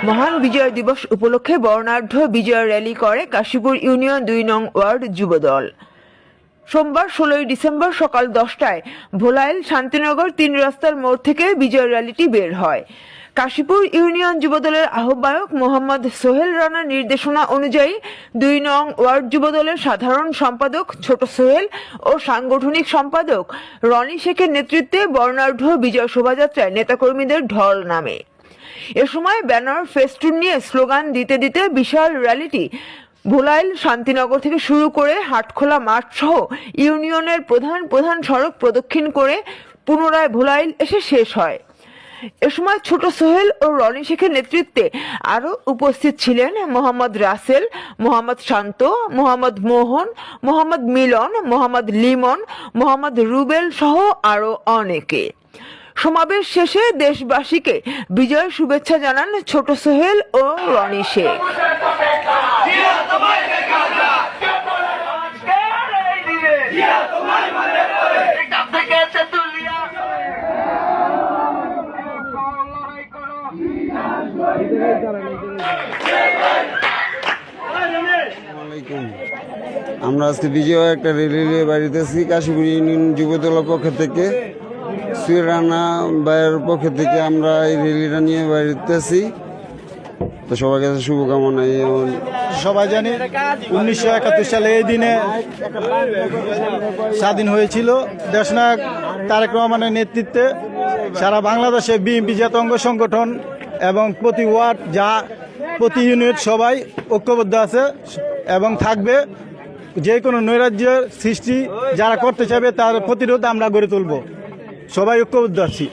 মহান বিজয় দিবস উপলক্ষে বর্ণাঢ্য বিজয় র্যালি করে কাশীপুর ইউনিয়ন ২ নং ওয়ার্ড যুবদল। সোমবার ১৬ ডিসেম্বর সকাল ১০টায় ভোলাইল শান্তিনগর ৩ রাস্তার মোড় থেকে বিজয় র্যালিটি বের হয়। কাশীপুর ইউনিয়ন যুবদলের আহ্বায়ক মোহাম্মদ সোহেল রানার নির্দেশনা অনুযায়ী ২ নং ওয়ার্ড যুবদলের সাধারণ সম্পাদক ছোট সোহেল ও সাংগঠনিক সম্পাদক রনি শেখের নেতৃত্বে বর্ণাঢ্য বিজয় শোভাযাত্রায় নেতাকর্মীদের ঢল নামে। এ সময় ব্যানার ফেস্টুন নিয়ে স্লোগান দিতে দিতে বিশাল র্যালিটি ভোলাইল শান্তিনগর থেকে শুরু করে হাটখোলা মাঠ সহ ইউনিয়নের প্রধান সড়ক প্রদক্ষিণ করে পুনরায় ভোলাইল এসে শেষ হয়। এ সময় ছোট সোহেল ও রনি শেখের নেতৃত্বে আরো উপস্থিত ছিলেন মোহাম্মদ রাসেল, মোহাম্মদ শান্ত, মোহাম্মদ মোহন, মোহাম্মদ মিলন, মোহাম্মদ লিমন, মোহাম্মদ রুবেল সহ আরো অনেকে। সমাবেশ শেষে দেশবাসীকে বিজয় শুভেচ্ছা জানান ছোট সোহেল ও রনি শেখ। আমরা আজকে বিজয় একটা রেলি নিয়ে বাড়িতেছি কাশীপুর ইউনিয়ন যুবদলের পক্ষ থেকে, সোহেল রানা ভাইয়ের পক্ষ থেকে আমরা এই রেলিটা নিয়ে বাড়িতেছি। তো সবার কাছে শুভকামনা। সবাই জানি ১৯৭১ সালে এই দিনে স্বাধীন হয়েছিল। দেশনায়ক তারেক রহমানের নেতৃত্বে সারা বাংলাদেশে বিএনপি জাতীয় অঙ্গ সংগঠন এবং প্রতি ওয়ার্ড প্রতি ইউনিট সবাই ঐক্যবদ্ধ আছে এবং থাকবে। যে কোনো নৈরাজ্যের সৃষ্টি যারা করতে চাইবে তার প্রতিরোধ আমরা গড়ে তুলব। সবাই ঐক্যবদ্ধ আছি।